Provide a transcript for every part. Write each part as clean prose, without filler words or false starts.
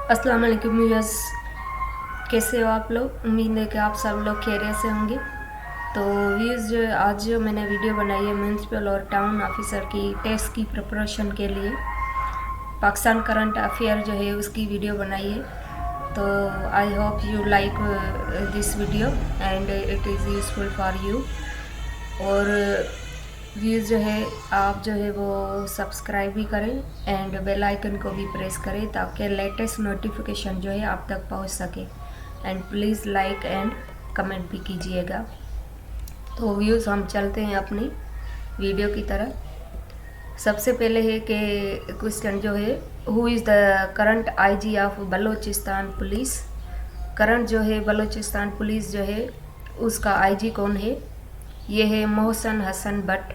अस्सलाम वालेकुम व्यूअर्स, कैसे हो आप लोग। उम्मीद है कि आप सब लोग खैरियत से होंगे। तो व्यूअर्स, जो आज जो मैंने वीडियो बनाई है म्यूनसिपल और टाउन ऑफिसर की टेस्ट की प्रिपरेशन के लिए पाकिस्तान करंट अफेयर जो है उसकी वीडियो बनाई है। तो I hope you like this video and it is useful for you. और व्यूज़ जो है आप जो है वो सब्सक्राइब भी करें एंड बेल आइकन को भी प्रेस करें ताकि लेटेस्ट नोटिफिकेशन जो है आप तक पहुंच सके। And please like and comment भी कीजिएगा। तो व्यूज़ हम चलते हैं अपनी वीडियो की तरफ। सबसे पहले है कि क्वेश्चन जो है, who is the current IG of Balochistan police. Current जो है बलोचिस्तान पुलिस जो है उसका आईजी कौन है? ये है मोहसन हसन भट्ट।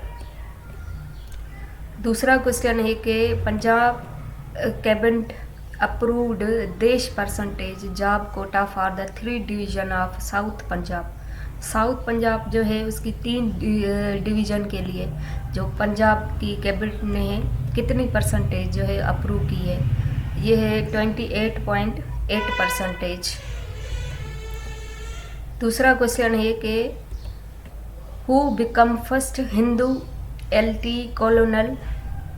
दूसरा क्वेश्चन है कि पंजाब कैबिनेट अप्रूव्ड देश percentage job Kota for the 3 division of south Punjab. South Punjab जो है उसकी 3 डिवीज़न के लिए जो पंजाब की कैबिनेट ने कितनी परसेंटेज जो है अप्रूव की है? ये है 28.8%। दूसरा क्वेश्चन है कि who become first Hindu LT कॉलोनल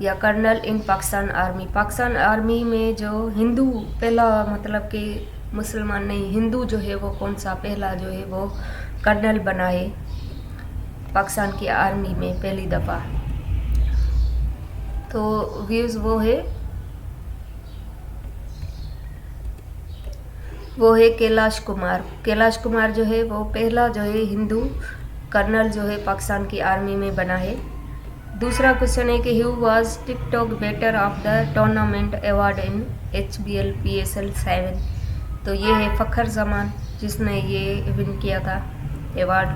या कर्नल इन पाकिस्तान आर्मी। पाकिस्तान आर्मी में जो हिंदू पहला, मतलब कि मुसलमान नहीं, हिंदू जो है वो कौन सा पहला जो है वो कर्नल बना है पाकिस्तान की आर्मी में पहली दफ़ा? तो व्यूज़ वो है कैलाश कुमार। कैलाश कुमार जो है वो पहला जो है हिंदू कर्नल जो है पाकिस्तान की आर्मी में बना है। दूसरा क्वेश्चन है कि who was TikTok better of the tournament award in HBL PSL 7। तो ये है फ़खर जमान जिसने ये विन किया था अवार्ड।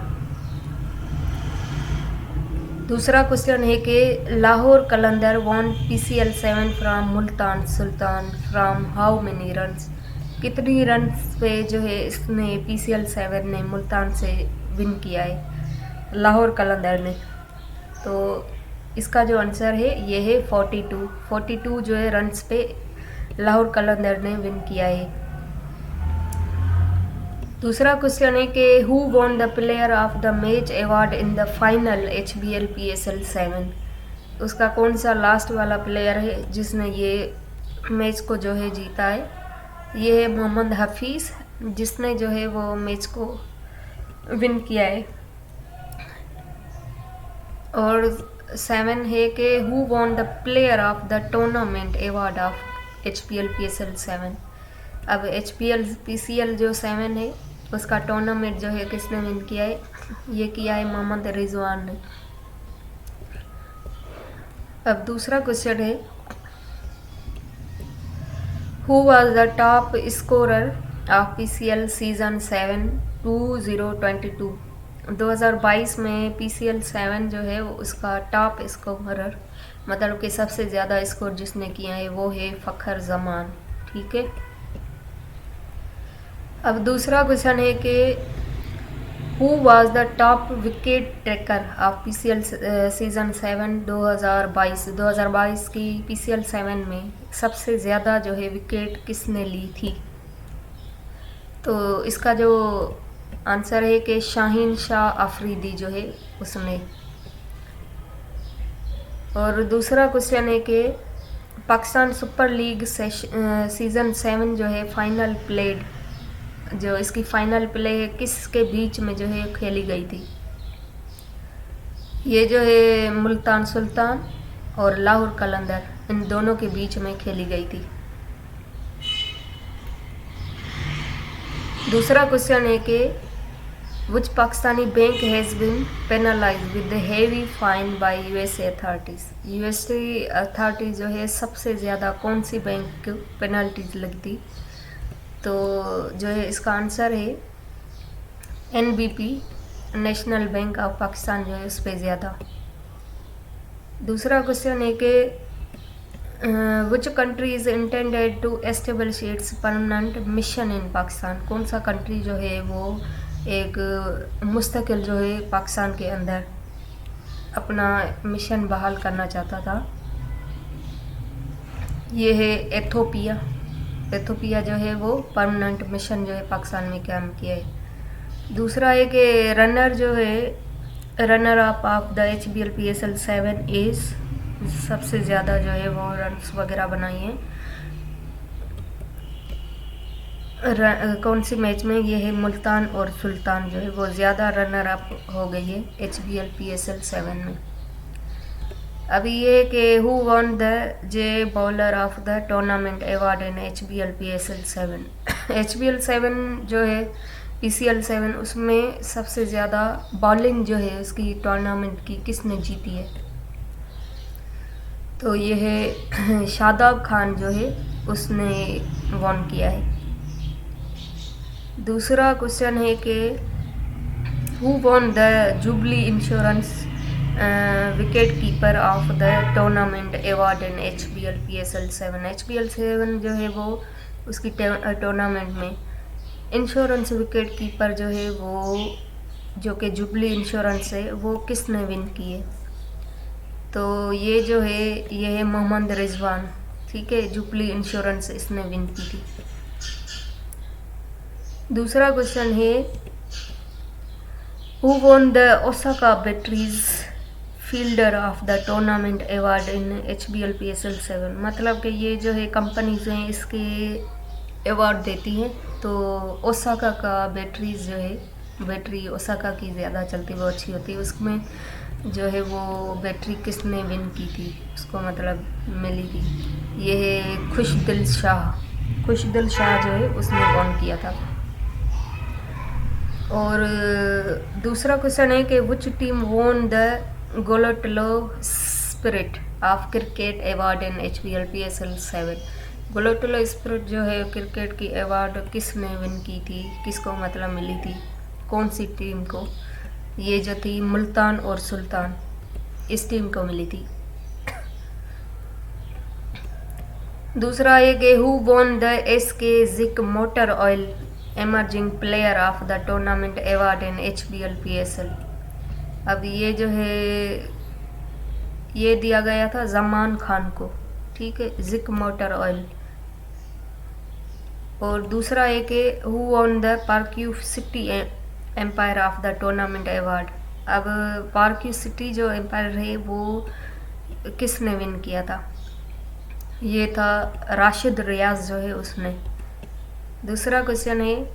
दूसरा क्वेश्चन है कि Lahore Qalandar won PCL 7 from Multan Sultan from how many runs. कितनी रन्स पे जो है इसने PCL 7 ने मुल्तान से विन किया है लाहौर कलंदर ने? तो इसका जो आंसर है ये है 42 जो है रन्स पे लाहौर कलंदर ने विन किया है। दूसरा क्वेश्चन है कि who won the player of the match award in the final HBL PSL 7। उसका कौन सा लास्ट वाला प्लेयर है जिसने ये मैच को जो है जीता है? ये है मोहम्मद हफीज़ जिसने जो है वो मैच को विन किया है। और 7 है कि who won the player of the tournament award of HPL PSL 7। अब HPL PCL जो 7 है उसका टूर्नामेंट जो है किसने विन किया है? ये किया है मोहम्मद रिजवान ने। अब दूसरा क्वेश्चन है, who was the top scorer of PCL season 7 2022। 2022 में PCL 7 जो है उसका टॉप स्कोरर, मतलब कि सबसे ज़्यादा स्कोर जिसने किया है वो है फ़खर जमान। ठीक है। अब दूसरा क्वेश्चन है कि who was the top wicket taker of PCL season 7 2022। 2022 की PCL 7 में सबसे ज़्यादा जो है विकेट किसने ली थी? तो इसका जो आंसर है कि शाहीन शाह अफरीदी जो है उसने। और दूसरा क्वेश्चन है कि पाकिस्तान सुपर लीग सीज़न 7 जो है फाइनल प्लेड, जो इसकी फाइनल प्ले है किसके बीच में जो है खेली गई थी? ये जो है मुल्तान सुल्तान और लाहौर कलंदर, इन दोनों के बीच में खेली गई थी। दूसरा क्वेश्चन है कि which Pakistani bank has been penalized with the heavy fine by USA authorities. USA authorities जो है सबसे ज़्यादा कौन सी बैंक को पेनल्टीज लगती? तो जो है इसका आंसर है NBP, national bank of Pakistan जो है उस पर ज़्यादा। दूसरा क्वेश्चन है कि which country is intended to establish its permanent mission in Pakistan. कौन सा कंट्री जो है वो एक मुस्तकिल जो है पाकिस्तान के अंदर अपना मिशन बहाल करना चाहता था? ये है एथोपिया। एथोपिया जो है वो परमानेंट मिशन जो है पाकिस्तान में काम किया है। दूसरा है कि runner up of the HBL-PSL 7 is सबसे ज़्यादा जो है वो रन्स वगैरह बनाई हैं कौन सी मैच में, ये है मुल्तान और सुल्तान जो है वो ज़्यादा रनर अप हो गई है HBL-PSL 7 में। अभी ये कि who won the J bowler of the tournament award in HBL-PSL 7 HBL 7 जो है PCL 7 उसमें सबसे ज़्यादा बॉलिंग जो है उसकी टूर्नामेंट की किसने जीती है, तो ये है शादाब खान जो है उसने वन किया है। दूसरा क्वेश्चन है कि who won the jubilee insurance wicket keeper of the tournament award in HBL-PSL 7 HBL 7 जो है वो उसकी टूर्नामेंट में इंश्योरेंस विकेट कीपर जो है वो जो कि जुबली इंश्योरेंस है वो किसने विन की है, तो ये जो है ये है मोहम्मद रिजवान, ठीक है, जुबली इंश्योरेंस इसने विन की थी। दूसरा क्वेश्चन है who won the Osaka batteries fielder of the tournament award in HBL-PSL 7, मतलब कि ये जो है कंपनीज हैं इसके अवार्ड देती हैं, तो ओसाका का बैटरीज जो है बैटरी ओसाका की ज़्यादा चलती वो अच्छी होती है, उसमें जो है वो बैटरी किसने विन की थी उसको मतलब मिली थी, ये है खुशदिल शाह जो है उसने वन किया था। और दूसरा क्वेश्चन है कि विच टीम वोन द गोलोटलो spirit of cricket award in HBL-PSL 7 गोलोटलो स्पिरिट जो है क्रिकेट की अवार्ड किसने विन की थी, किसको मतलब मिली थी, कौन सी टीम को, ये जो थी मुल्तान और सुल्तान इस टीम को मिली थी। दूसरा है कि who won the SK Zik motor oil emerging player of the tournament award in HBL-PSL, अब ये जो है ये दिया गया था जमान खान को, ठीक है, जिक मोटर ऑयल। और दूसरा है कि who won the Parkview City umpire of the tournament award, अब पार्क्यू सिटी जो एम्पायर है वो किसने विन किया था, ये था राशिद रियाज जो है उसने। दूसरा क्वेश्चन है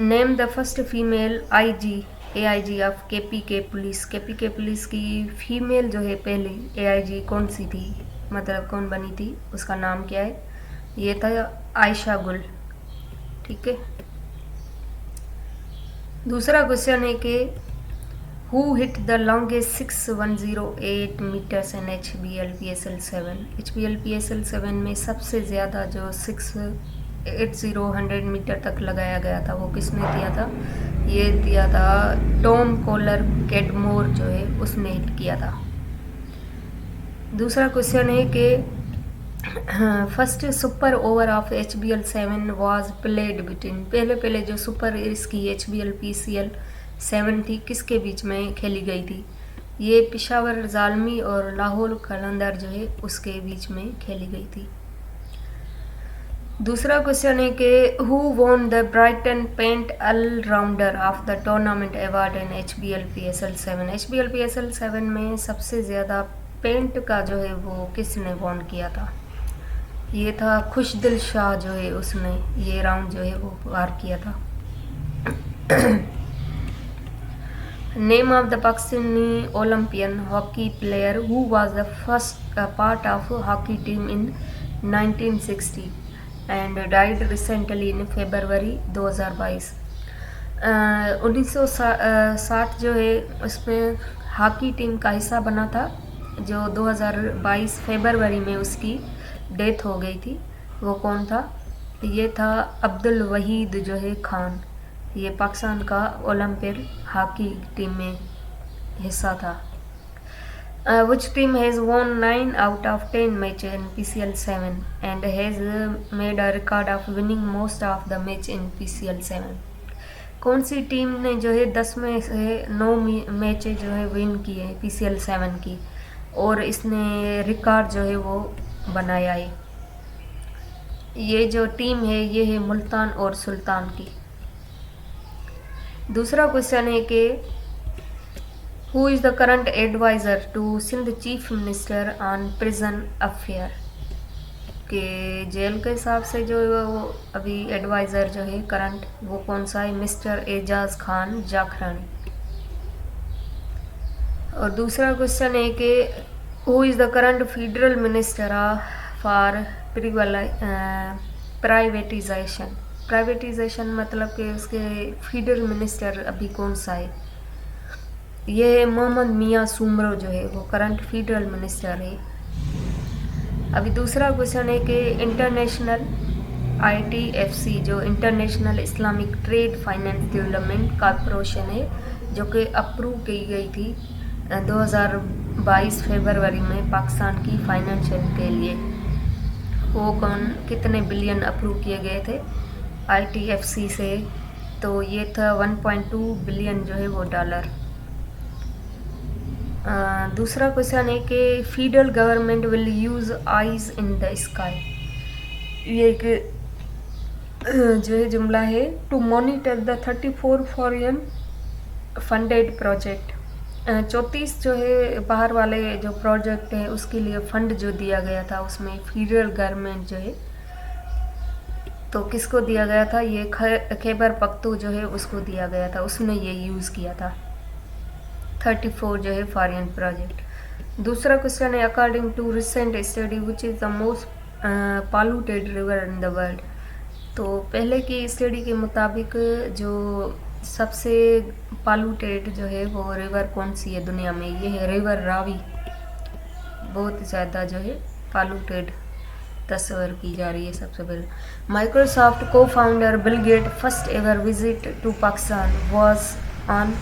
name the first female AIG of KPK police की फीमेल जो है पहली AIG कौन सी थी, मतलब कौन बनी थी, उसका नाम क्या है, ये था आयशा गुल, ठीक है। दूसरा क्वेश्चन है कि who hit the longest 6108 metres in HBL-PSL 7 HBL-PSL 7 में सबसे ज़्यादा जो 680 मीटर तक लगाया गया था वो किसने दिया था, ये दिया था टॉम कॉलर कैडमोर जो है उसने हिट किया था। दूसरा क्वेश्चन है कि first super over of HBL 7 was played between, पहले जो सुपर इसकी HBL-PCL 7 थी किसके बीच में खेली गई थी, ये पेशावर जालमी और लाहौर कलंदर जो है उसके बीच में खेली गई थी। दूसरा क्वेश्चन है कि who won the Brighton paint all rounder of the tournament award in HBL-PSL 7 HBL-PSL 7 में सबसे ज़्यादा पेंट का जो है वो किसने वॉन किया था, ये था खुशदिल शाह जो है उसने ये राउंड जो है वो पार किया था। Name of the Pakistani Olympian hockey player who was the first part of hockey team in 1960 and died recently in February 2022। 1960 जो है उसमें हॉकी टीम का हिस्सा बना था, जो 2022 फरवरी में उसकी डेथ हो गई थी, वो कौन था, ये था अब्दुल वहीद जो है खान, ये पाकिस्तान का ओलंपिक हॉकी टीम में हिस्सा था। Which team has won 9 out of 10 matches in PCL 7 and has made a record of winning most of the match in PCL 7? कौन सी टीम ने जो है 10 में से 9 मैच जो है विन की है PCL 7 की, और इसने रिकॉर्ड जो है वो बनाया है। ये जो टीम है ये है मुल्तान और सुल्तान की। दूसरा क्वेश्चन है कि who is the current adviser to Sindh chief minister on prison affair, कि जेल के हिसाब से जो वो अभी एडवाइज़र जो है करंट वो कौन सा है, मिस्टर एजाज खान जाखरानी। और दूसरा क्वेश्चन है कि who is the current federal minister for privatisation. Privatisation मतलब कि उसके फेडरल मिनिस्टर अभी कौन सा है, ये मोहम्मद मियाँ सुमरो जो है वो करंट फेडरल मिनिस्टर है। अभी दूसरा क्वेश्चन है कि इंटरनेशनल ITFC जो international Islamic trade finance development corporation है, जो कि अप्रूव की गई थी 2022 फरवरी में पाकिस्तान की फाइनेंशियल के लिए, वो कितने बिलियन अप्रूव किए गए थे ITFC से, तो ये था 1.2 बिलियन जो है वो डॉलर। दूसरा क्वेश्चन है कि federal government will use eyes in the sky, ये एक जो है जुमला है, to monitor the 34 foreign funded project. 34 जो है बाहर वाले जो प्रोजेक्ट है उसके लिए फंड जो दिया गया था उसमें फेडरल गवर्नमेंट जो है तो किसको दिया गया था, ये खैबर पख्तू जो है उसको दिया गया था, उसने ये यूज़ किया था 34 जो है फॉरेन प्रोजेक्ट। दूसरा क्वेश्चन है according to recent study which is the most polluted river in the world, तो पहले की स्टडी के मुताबिक जो सबसे पॉल्यूटेड जो है वो रिवर कौन सी है दुनिया में, ये है रिवर रावी, बहुत ज़्यादा जो है पॉल्यूटेड तस्वर की जा रही है सबसे पहले। माइक्रोसॉफ्ट को founder Bill Gate first ever visit to Pakistan was on,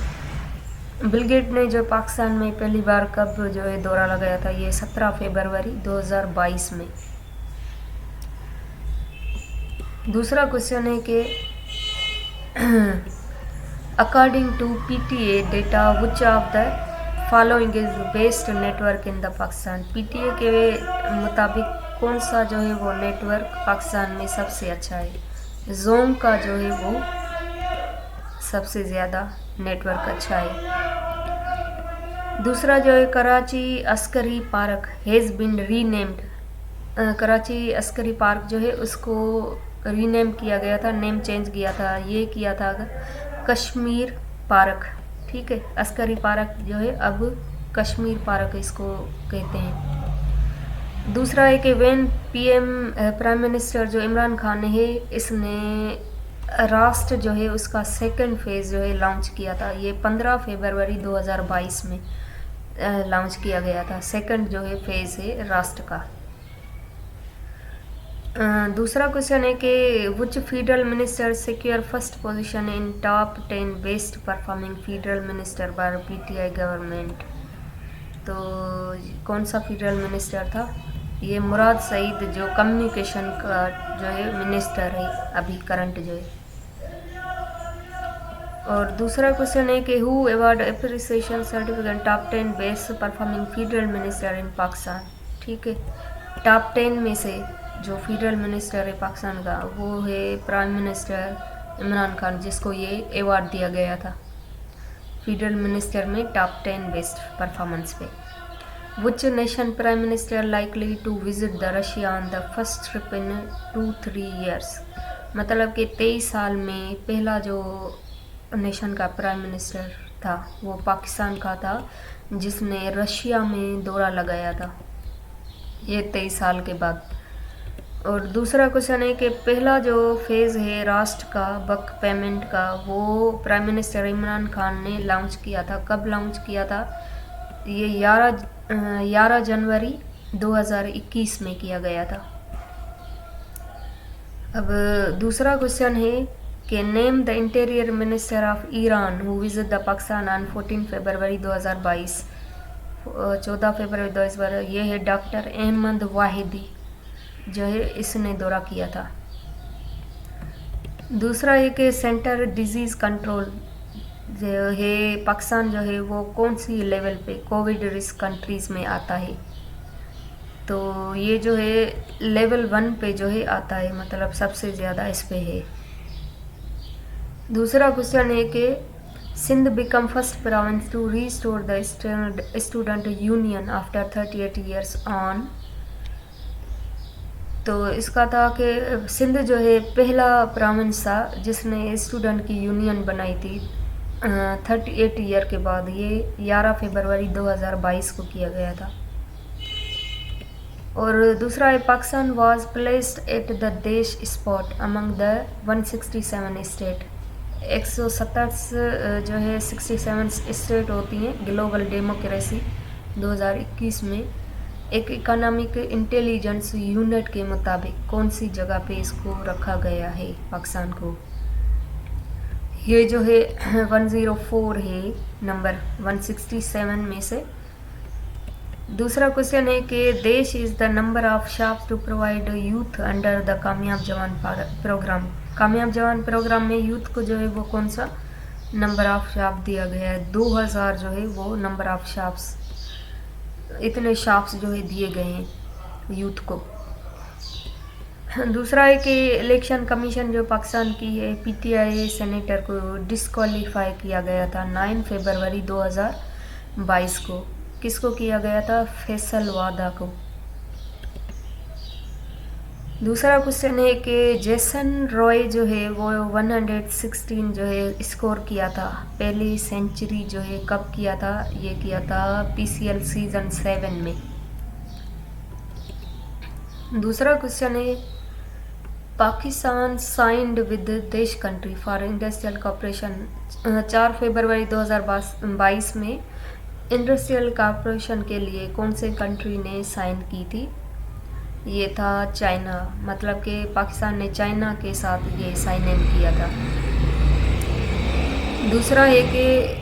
Bill Gate ने जो पाकिस्तान में पहली बार कब जो है दौरा लगाया था, ये 17 फरवरी 2022 में। दूसरा क्वेश्चन है कि according to PTA data which of the following is best network in the Pakistan, PTA के मुताबिक कौन सा जो है वो नेटवर्क पाकिस्तान में सबसे अच्छा है, जोम का जो है वो सबसे ज़्यादा नेटवर्क अच्छा है। दूसरा जो है Karachi Askari park has been renamed, Karachi Askari park जो है उसको रीनेम किया गया था, नेम चेंज किया था, ये किया था कश्मीर पार्क, ठीक है। अस्करी पार्क जो है अब कश्मीर पार्क इसको कहते हैं। दूसरा है कि वेन प्राइम मिनिस्टर जो इमरान खान है इसने राष्ट्र जो है उसका सेकंड फेज़ जो है लॉन्च किया था, ये 15 फरवरी 2022 में लॉन्च किया गया था, सेकंड जो है फेज़ है राष्ट्र का। दूसरा क्वेश्चन है कि which federal minister secure first position in top 10 best performing federal minister by PTI government, तो कौन सा फेडरल मिनिस्टर था, ये मुराद सईद जो कम्युनिकेशन का जो है मिनिस्टर है अभी करंट जो है। और दूसरा क्वेश्चन है कि who award appreciation certificate top 10 best performing federal minister in Pakistan, ठीक है। टॉप 10 में से जो फेडरल मिनिस्टर है पाकिस्तान का वो है प्राइम मिनिस्टर इमरान खान, जिसको ये अवार्ड दिया गया था फेडरल मिनिस्टर में टॉप 10 बेस्ट परफॉर्मेंस पे। Which nation prime minister likely to visit the Russia on the first trip in 2-3 years, मतलब कि 23 साल में पहला जो नेशन का प्राइम मिनिस्टर था वो पाकिस्तान का था जिसने रशिया में दौरा लगाया था, ये 23 साल के बाद। और दूसरा क्वेश्चन है कि पहला जो फेज़ है राष्ट्र का बक पेमेंट का वो प्राइम मिनिस्टर इमरान खान ने लॉन्च किया था, कब लॉन्च किया था, ये 11 जनवरी 2021 में किया गया था। अब दूसरा क्वेश्चन है कि name the interior minister of Iran who visit the Pakistan on 14 फरवरी 2022, 14 फरवरी 2022, ये है डॉक्टर अहमद वाहिदी जो है इसने दौरा किया था। दूसरा है कि सेंटर डिजीज़ कंट्रोल जो है पाकिस्तान जो है वो कौन सी लेवल पे कोविड रिस्क कंट्रीज़ में आता है, तो ये जो है लेवल 1 पे जो है आता है, मतलब सबसे ज़्यादा इस पे है। दूसरा क्वेश्चन है कि Sindh become first province to restore the student union after 38 years on. तो इसका था कि सिंध जो है पहला प्रोविंस था जिसने स्टूडेंट की यूनियन बनाई थी 38 ईयर के बाद। ये 11 फरवरी 2022 को किया गया था। और दूसरा है Pakistan was placed at the देश स्पॉट अमंग द 167 स्टेट। 170 जो है 67 स्टेट होती हैं ग्लोबल डेमोक्रेसी 2021 में। एक इकोनॉमिक इंटेलिजेंस यूनिट के मुताबिक कौन सी जगह पे इसको रखा गया है पाकिस्तान को? ये जो है 104 है, नंबर 167 में से। दूसरा क्वेश्चन है कि देश is the number of shops to provide youth under the Kamyab Jawan programme. कामयाब जवान प्रोग्राम में यूथ को जो है वो कौन सा नंबर ऑफ शॉप दिया गया है? 2000 जो है वो नंबर ऑफ शॉप्स, इतने शॉप्स जो है दिए गए हैं यूथ को। दूसरा है कि इलेक्शन कमीशन जो पाकिस्तान की है, पीटीआई सेनेटर को डिस्क्वालीफाई किया गया था 9 फरवरी 2022 को। किसको किया गया था? फैसल वादा को। दूसरा क्वेश्चन है कि जेसन रॉय जो है वो 116 जो है स्कोर किया था, पहली सेंचुरी जो है कब किया था? ये किया था पीसीएल सीजन 7 में। दूसरा क्वेश्चन है पाकिस्तान साइंड विद देश कंट्री फॉर इंडस्ट्रियल कॉपरेशन 4 फरवरी 2022 में इंडस्ट्रियल कॉपरेशन के लिए कौन से कंट्री ने साइन की थी? ये था चाइना, मतलब कि पाकिस्तान ने चाइना के साथ ये साइन इन किया था। दूसरा है कि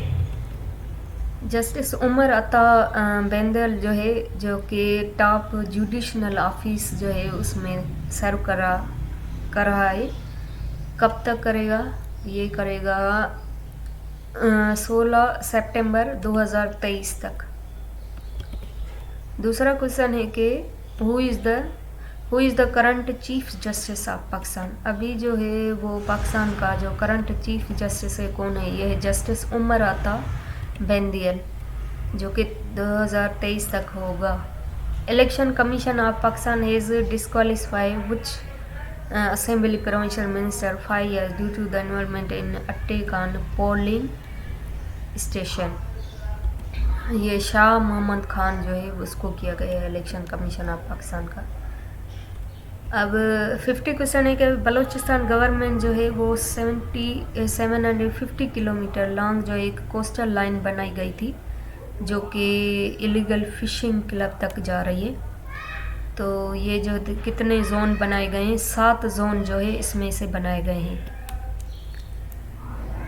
जस्टिस उमर अता बेंदल जो है, जो कि टॉप जुडिशनल ऑफिस जो है उसमें सर्व कर रहा है, कब तक करेगा? ये करेगा 16 सितंबर 2023 तक। दूसरा क्वेश्चन है कि who is the current chief justice of Pakistan. अभी जो है वो पाकिस्तान का जो करंट चीफ जस्टिस है कौन है? ये है जस्टिस उमर अता बेंदियल, जो कि 2023 तक होगा। Election commission of Pakistan has disqualified which assembly provincial minister 5 years due to the involvement in attack on polling station. ये शाह मोहम्मद खान जो है उसको किया गया है इलेक्शन कमीशन ऑफ पाकिस्तान का। अब 50 क्वेश्चन है कि बलूचिस्तान गवर्नमेंट जो है वो 750 किलोमीटर लॉन्ग जो एक कोस्टल लाइन बनाई गई थी, जो कि इलीगल फिशिंग क्लब तक जा रही है। तो ये जो कितने जोन बनाए गए हैं? 7 जोन जो है इसमें से बनाए गए हैं।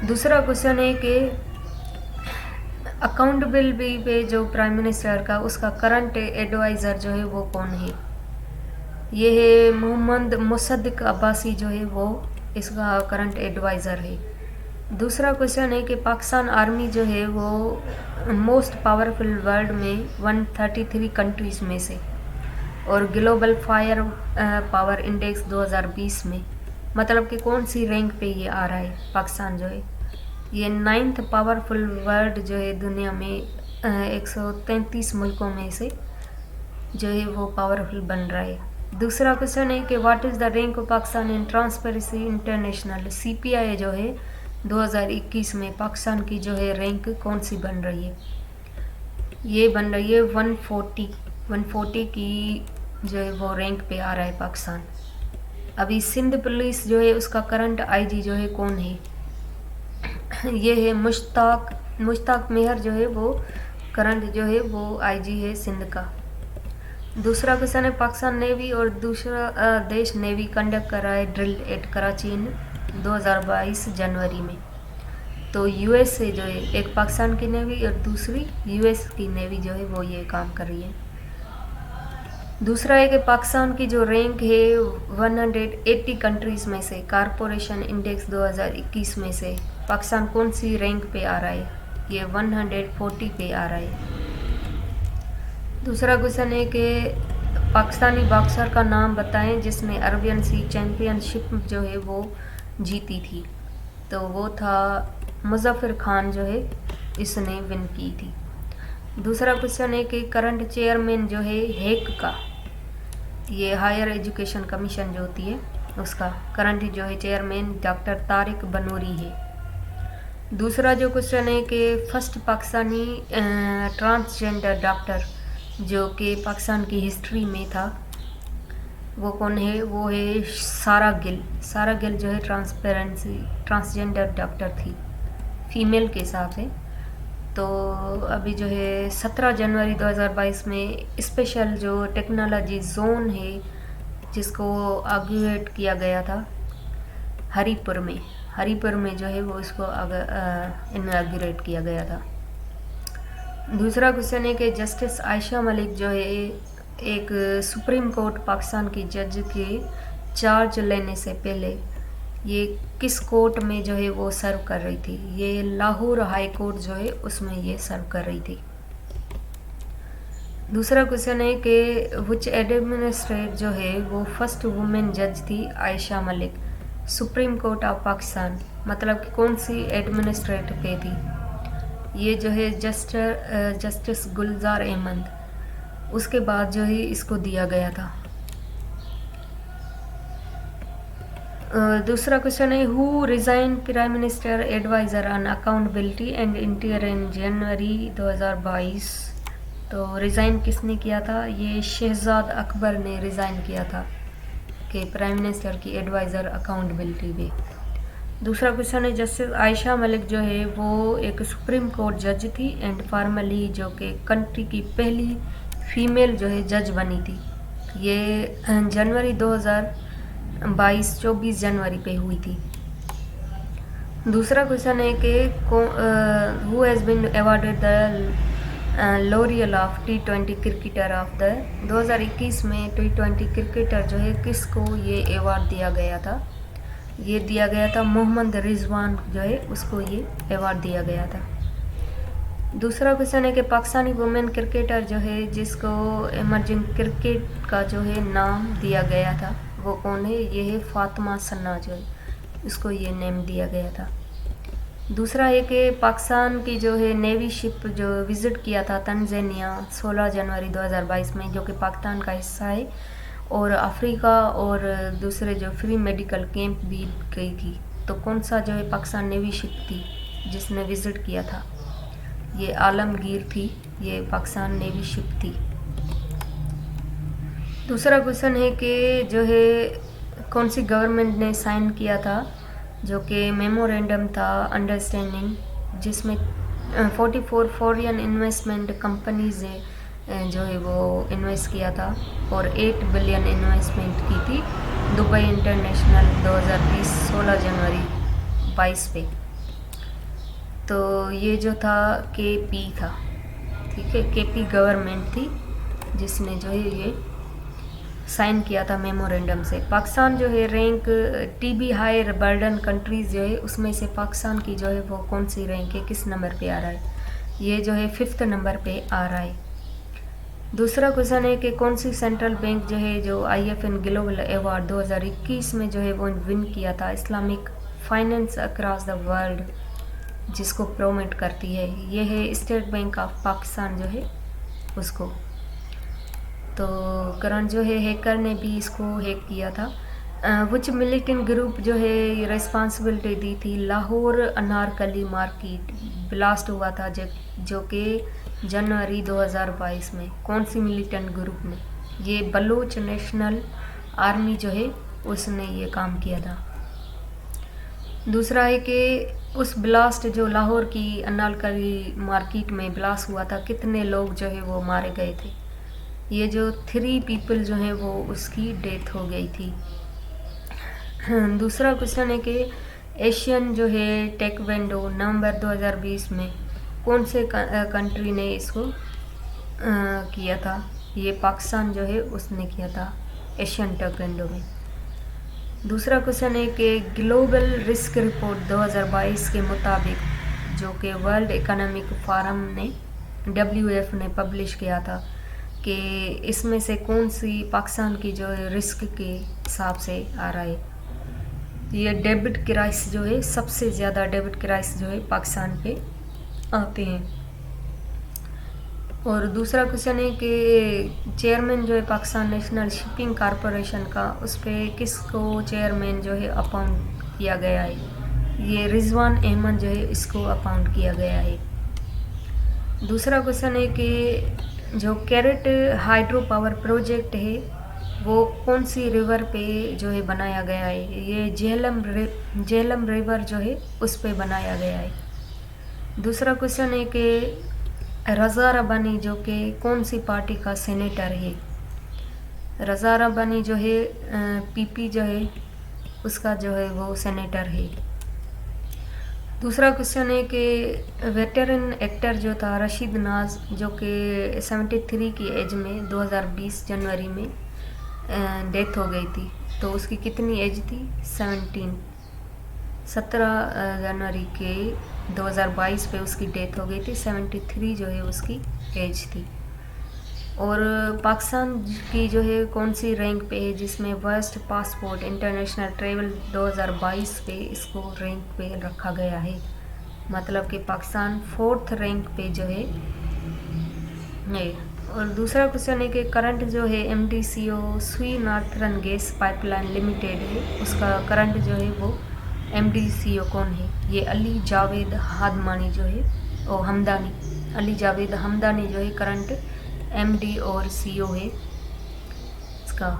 दूसरा क्वेश्चन है कि अकाउंटेबिलिटी पे जो प्राइम मिनिस्टर का उसका करंट एडवाइज़र जो है वो कौन है? ये है मोहम्मद मुसद्दिक अब्बासी जो है वो इसका करंट एडवाइज़र है। दूसरा क्वेश्चन है कि पाकिस्तान आर्मी जो है वो मोस्ट पावरफुल वर्ल्ड में 133 कंट्रीज़ में से, और ग्लोबल फायर पावर इंडेक्स 2020 में, मतलब कि कौन सी रैंक पे ये आ रहा है? पाकिस्तान जो है ये 9th पावरफुल वर्ल्ड जो है दुनिया में 133 मुल्कों में से जो है वो पावरफुल बन रहा है। दूसरा क्वेश्चन है कि what is the rank of Pakistan in transparency international. CPI जो है 2021 में पाकिस्तान की जो है रैंक कौन सी बन रही है? ये बन रही है 140 की जो है वो रैंक पे आ रहा है पाकिस्तान। अभी सिंध पुलिस जो है उसका करंट IG जो है कौन है? ये है मुश्ताक मेहर जो है वो करंट जो है वो IG है सिंध का। दूसरा क्वेश्चन है पाकिस्तान नेवी और दूसरा देश नेवी कंडक्ट कर रहा है ड्रिल एट कराची इन 2022 जनवरी में। तो US से जो है एक पाकिस्तान की नेवी और दूसरी US की नेवी जो है वो ये काम कर रही है। दूसरा है कि पाकिस्तान की जो रैंक है 180 कंट्रीज़ में से कारपोरेशन इंडेक्स 2021 में से पाकिस्तान कौन सी रैंक पे आ रहा है? ये 140 पे आ रहा है। दूसरा क्वेश्चन है कि पाकिस्तानी बॉक्सर का नाम बताएं जिसने अरबियन सी चैम्पियनशिप जो है वो जीती थी। तो वो था मुज़फ़्फ़र खान जो है, इसने विन की थी। दूसरा क्वेश्चन है कि करंट चेयरमैन जो है हेक का, ये हायर एजुकेशन कमीशन जो होती है उसका करंट जो है चेयरमैन डॉक्टर तारिक बनूरी है। दूसरा जो क्वेश्चन है कि फर्स्ट पाकिस्तानी ट्रांसजेंडर डॉक्टर जो कि पाकिस्तान की हिस्ट्री में था वो कौन है? वो है सारा गिल। सारा गिल जो है ट्रांसजेंडर डॉक्टर थी, फीमेल के हिसाब से। तो अभी जो है 17 जनवरी 2022 में स्पेशल जो टेक्नोलॉजी जोन है जिसको ऑग्यूएट किया गया था हरीपुर में जो है वो इसको इनॉग्रेट किया गया था। दूसरा क्वेश्चन है कि जस्टिस आयशा मलिक जो है एक सुप्रीम कोर्ट पाकिस्तान की जज के चार्ज लेने से पहले ये किस कोर्ट में जो है वो सर्व कर रही थी? ये लाहौर हाई कोर्ट जो है उसमें ये सर्व कर रही थी। दूसरा क्वेश्चन है कि विच एडमिनिस्ट्रेट जो है वो फर्स्ट वुमेन जज थी? Ayesha Malik. Supreme court of Pakistan मतलब कि कौन सी एडमिनिस्ट्रेट पे थी? ये जो है जस्टिस गुलजार अहमद। उसके बाद जो है इसको दिया गया था। दूसरा क्वेश्चन है who resign prime minister adviser on accountability and interior in January 2022। तो रिज़ाइन किसने किया था? ये शहजाद अकबर ने रिज़ाइन किया था कि प्राइम मिनिस्टर की एडवाइज़र अकाउंटेबिलिटी पे। दूसरा क्वेश्चन है जस्टिस आयशा मलिक जो है वो एक सुप्रीम कोर्ट जज थी एंड फॉर्मली जो कि कंट्री की पहली फीमेल जो है जज बनी थी। ये जनवरी 2022 24 जनवरी पे हुई थी। दूसरा क्वेश्चन है कि who has been awarded the laurel of T20 cricketer of the 2021 में T20 क्रिकेटर जो है किसको ये अवार्ड दिया गया था? ये दिया गया था मोहम्मद रिजवान जो है उसको ये अवार्ड दिया गया था। दूसरा क्वेश्चन है कि पाकिस्तानी वुमेन क्रिकेटर जो है जिसको इमर्जिंग क्रिकेट का जो है नाम दिया गया था वो कौन है? ये है फातिमा सन्ना जो है इसको ये नेम दिया गया था। दूसरा है कि पाकिस्तान की जो है नेवी शिप जो विज़िट किया था तंजानिया 16 जनवरी 2022 में जो कि पाकिस्तान का हिस्सा है और अफ्रीका और दूसरे जो फ्री मेडिकल कैंप भी गई थी। तो कौन सा जो है पाकिस्तान नेवी शिप थी जिसने विज़िट किया था? ये आलमगीर थी, ये पाकिस्तान नेवी शिप थी। दूसरा क्वेश्चन है कि जो है कौन सी गवर्नमेंट ने साइन किया था जो कि मेमोरेंडम था अंडरस्टैंडिंग जिसमें 44 फॉरेन इन्वेस्टमेंट कंपनीज़ जो है वो इन्वेस्ट किया था और 8 बिलियन इन्वेस्टमेंट की थी दुबई इंटरनेशनल 2020 16 जनवरी 22 पे। तो ये जो था KP था, ठीक है, KP गवर्नमेंट थी जिसने जो है ये साइन किया था मेमोरेंडम से। पाकिस्तान जो है rank TB higher burden countries जो है उसमें से पाकिस्तान की जो है वो कौन सी रैंक है, किस नंबर पे आ रहा है? ये जो है 5th नंबर पे आ रहा है। दूसरा क्वेश्चन है कि कौन सी सेंट्रल बैंक जो है जो IFN ग्लोबल अवार्ड 2021 में जो है वो विन किया था Islamic finance across the world जिसको प्रोमोट करती है? ये है स्टेट बैंक ऑफ पाकिस्तान जो है उसको। तो करंट जो है हैकर ने भी इसको हैक किया था। विच मिलिटेंट ग्रुप जो है रिस्पॉन्सिबिलिटी दी थी लाहौर अनारकली मार्केट ब्लास्ट हुआ था जो कि जनवरी 2022 में? कौन सी मिलिटेंट ग्रुप में? ये बलूच नेशनल आर्मी जो है उसने ये काम किया था। दूसरा है कि उस ब्लास्ट जो लाहौर की अनारकली मार्केट में ब्लास्ट हुआ था कितने लोग जो है वो मारे गए थे? ये जो 3 पीपल जो हैं वो उसकी डेथ हो गई थी। दूसरा क्वेश्चन है कि एशियन जो है टेक्वेंडो नवंबर 2020 में कौन से कंट्री ने इसको किया था? ये पाकिस्तान जो है उसने किया था एशियन टेक्वेंडो में। दूसरा क्वेश्चन है कि ग्लोबल रिस्क रिपोर्ट 2022 के मुताबिक जो कि वर्ल्ड इकोनॉमिक फोरम ने WF ने पब्लिश किया था कि इसमें से कौन सी पाकिस्तान की जो है रिस्क के हिसाब से आ रहा है। ये डेबिट क्राइस जो है, सबसे ज़्यादा डेबिट क्राइस जो है पाकिस्तान पे आते हैं। और दूसरा क्वेश्चन है कि चेयरमैन जो है पाकिस्तान नेशनल शिपिंग कॉरपोरेशन का, उस पर किसको चेयरमैन जो है अपॉइंट किया गया है। ये रिजवान अहमद जो है इसको अपॉइंट किया गया है। दूसरा क्वेश्चन है कि जो कैरेट हाइड्रो पावर प्रोजेक्ट है वो कौन सी रिवर पे जो है बनाया गया है। ये झेलम रिवर जो है उस पे बनाया गया है। दूसरा क्वेश्चन है कि रज़ा रब्बानी जो कि कौन सी पार्टी का सेनेटर है। रज़ा रब्बानी जो है पीपी जो है उसका जो है वो सेनेटर है। दूसरा क्वेश्चन है कि वेटरन एक्टर जो था रशीद नाज, जो कि 73 की एज में 2020 जनवरी में डेथ हो गई थी। तो उसकी कितनी एज थी? 17 जनवरी के 2022 पे उसकी डेथ हो गई थी। 73 जो है उसकी एज थी। और पाकिस्तान की जो है कौन सी रैंक पे है, जिसमें वर्स्ट पासपोर्ट इंटरनेशनल ट्रेवल 2022 पे इसको रैंक पे रखा गया है। मतलब कि पाकिस्तान 4th रैंक पे जो है। और दूसरा क्वेश्चन है कि करंट जो है MDCO स्वी नॉर्थर्न गैस पाइपलाइन लिमिटेड है, उसका करंट जो है वो MDCO कौन है। ये अली जावेद हादमानी जो है, ओ हमदानी, अली जावेद हमदानी जो है करंट MD और CO है इसका।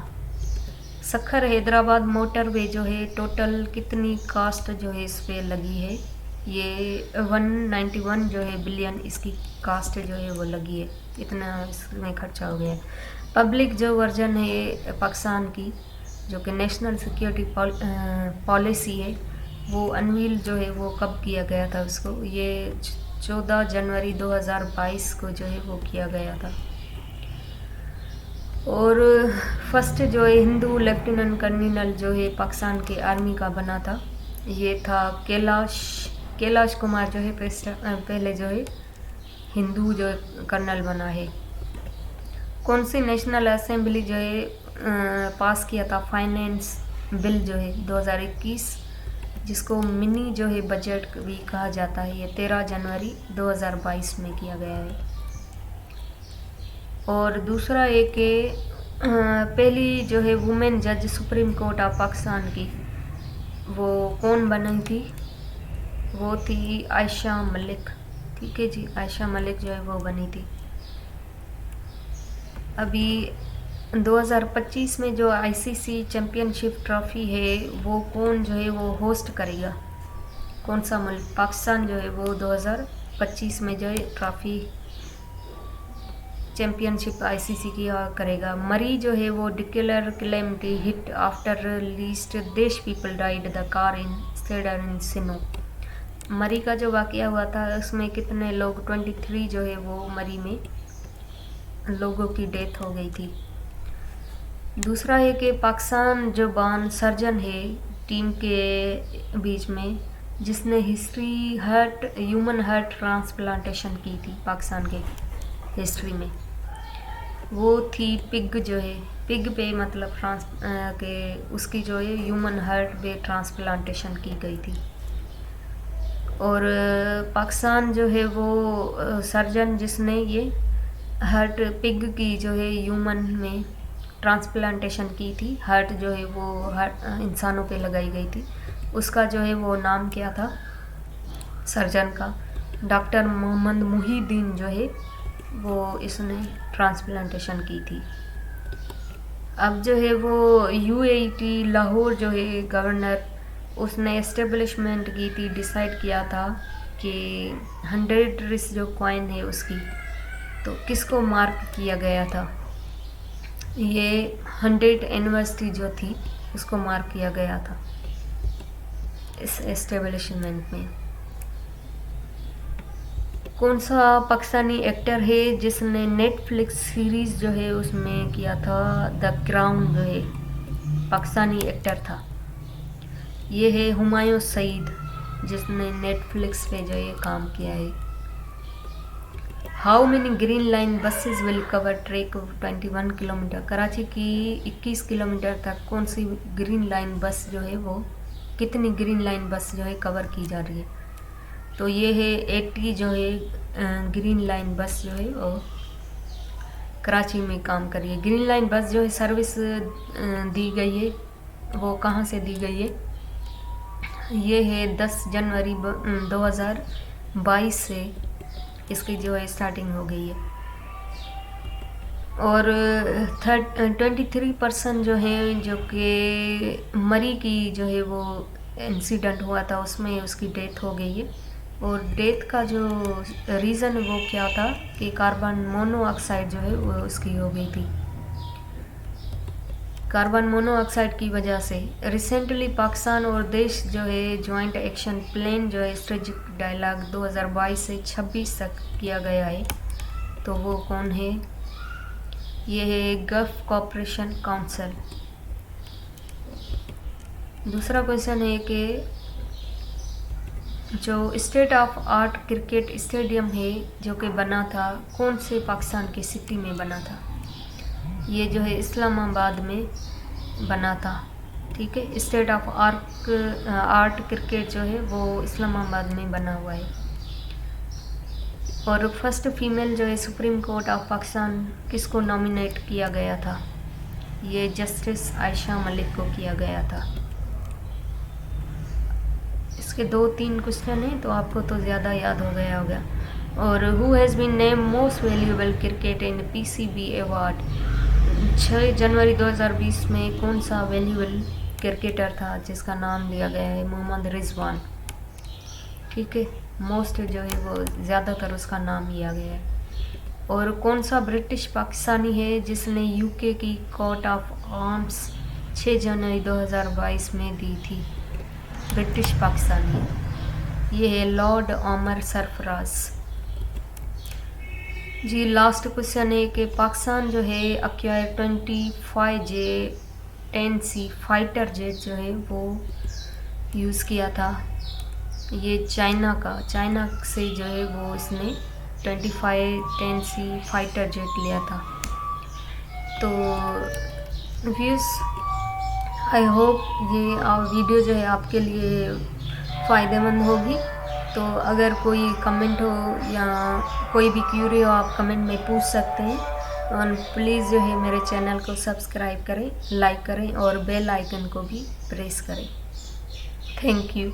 सखर हैदराबाद मोटरवे जो है टोटल कितनी कास्ट जो है इस पे लगी है। ये 191 जो है बिलियन इसकी कास्ट जो है वो लगी है, इतना इसमें खर्चा हो गया है। पब्लिक जो वर्जन है पाकिस्तान की, जो कि नेशनल सिक्योरिटी पॉलिसी है, वो अनवील जो है वो कब किया गया था उसको। ये 14 जनवरी 2022 को जो है वो किया गया था। और फर्स्ट जो है हिंदू लेफ्टिनेंट कर्नल जो है पाकिस्तान के आर्मी का बना था, ये था कैलाश कुमार जो है पहले जो है हिंदू जो कर्नल बना है। कौन सी नेशनल असेंबली जो है पास किया था फाइनेंस बिल जो है 2021, जिसको मिनी जो है बजट भी कहा जाता है। ये 13 जनवरी 2022 में किया गया है। और दूसरा है कि पहली जो है वुमेन जज सुप्रीम कोर्ट ऑफ पाकिस्तान की, वो कौन बनी थी। वो थी आयशा मलिक। ठीक है जी, आयशा मलिक जो है वो बनी थी। अभी 2025 में जो ICC चैम्पियनशिप ट्रॉफी है वो कौन जो है वो होस्ट करेगा, कौन सा मुल्क। पाकिस्तान जो है वो 2025 में जो है ट्रॉफी चैम्पियनशिप ICC की करेगा। मरी जो है वो declare calamity hit after least देश people died the car in stranded in snow. Murree का जो वाकया हुआ था उसमें कितने लोग 23 जो है वो मरी में लोगों की डेथ हो गई थी। दूसरा है कि पाकिस्तान जो बान सर्जन है टीम के बीच में, जिसने ह्यूमन हार्ट ट्रांसप्लांटेशन की थी पाकिस्तान के हिस्ट्री में, वो थी पिग जो है। पिग पे मतलब के उसकी जो है ह्यूमन हार्ट पे ट्रांसप्लांटेशन की गई थी। और पाकिस्तान जो है वो सर्जन जिसने ये हार्ट पिग की जो है ह्यूमन में ट्रांसप्लांटेशन की थी, हार्ट जो है वो इंसानों पे लगाई गई थी, उसका जो है वो नाम क्या था सर्जन का। डॉक्टर मोहम्मद मुहीद्दीन जो है वो इसने ट्रांसप्लांटेशन की थी। अब जो है वो UAT लाहौर जो है गवर्नर, उसने एस्टेब्लिशमेंट की थी, डिसाइड किया था कि 100 रिस जो कॉइन है उसकी, तो किसको मार्क किया गया था। ये 100 यूनिवर्सिटी जो थी उसको मार्क किया गया था इस एस्टेब्लिशमेंट में। कौन सा पाकिस्तानी एक्टर है जिसने नेटफ्लिक्स सीरीज़ जो है उसमें किया था द क्राउन, जो है पाकिस्तानी एक्टर था। ये है हुमायूं सईद, जिसने नेटफ्लिक्स पे जो ये काम किया है। How many green line buses will cover track 21 kilometre. Karachi की 21 किलोमीटर तक कौन सी ग्रीन लाइन बस जो है वो, कितनी ग्रीन लाइन बस जो है कवर की जा रही है। तो ये है 80 जो है ग्रीन लाइन बस जो है वो कराची में काम कर रही है। ग्रीन लाइन बस जो है सर्विस दी गई है, वो कहाँ से दी गई है, ये है 10 जनवरी 2022 से इसकी जो है स्टार्टिंग हो गई है। और 23% जो है जो कि मरी की जो है वो इंसिडेंट हुआ था उसमें उसकी डेथ हो गई है। और डेथ का जो रीज़न वो क्या था कि कार्बन मोनोऑक्साइड जो है वो उसकी हो गई थी, कार्बन मोनोऑक्साइड की वजह से। रिसेंटली पाकिस्तान और देश जो है जॉइंट एक्शन प्लान जो है स्ट्रेटेजिक डायलॉग 2022 से 26 तक किया गया है। तो वो कौन है, ये है गल्फ कोऑपरेशन काउंसिल। दूसरा क्वेश्चन है कि जो state of art cricket stadium है जो कि बना था कौन से पाकिस्तान की सिटी में बना था, ये जो है इस्लामाबाद में बना था। ठीक है, स्टेट ऑफ आर्ट क्रिकेट जो है वो इस्लामाबाद में बना हुआ है। और फर्स्ट फीमेल जो है सुप्रीम कोर्ट ऑफ पाकिस्तान किसको नॉमिनेट किया गया था, ये जस्टिस आयशा मलिक को किया गया था। इसके 2-3 क्वेश्चन हैं तो आपको तो ज़्यादा याद हो गया होगा। और who has been name most valuable cricket in PCB award, 6 जनवरी 2020 में कौन सा वैल्यूएबल क्रिकेटर था जिसका नाम लिया गया है, मोहम्मद रिजवान। ठीक है, मोस्ट जो है वो ज़्यादातर उसका नाम लिया गया है। और कौन सा ब्रिटिश पाकिस्तानी है जिसने यूके की कोर्ट ऑफ आर्म्स 6 जनवरी 2022 में दी थी, ब्रिटिश पाकिस्तानी, ये है लॉर्ड ओमर सरफराज जी। लास्ट क्वेश्चन है कि पाकिस्तान जो है एक्वायर 25J-10C फाइटर जेट जो है वो यूज़ किया था, ये चाइना से जो है वो इसने 2510C फाइटर जेट लिया था। तो व्यूज़, आई होप ये वीडियो जो है आपके लिए फ़ायदेमंद होगी। तो अगर कोई कमेंट हो या कोई भी क्यूरी हो आप कमेंट में पूछ सकते हैं। और प्लीज़ जो है मेरे चैनल को सब्सक्राइब करें, लाइक करें और बेल आइकन को भी प्रेस करें। Thank you.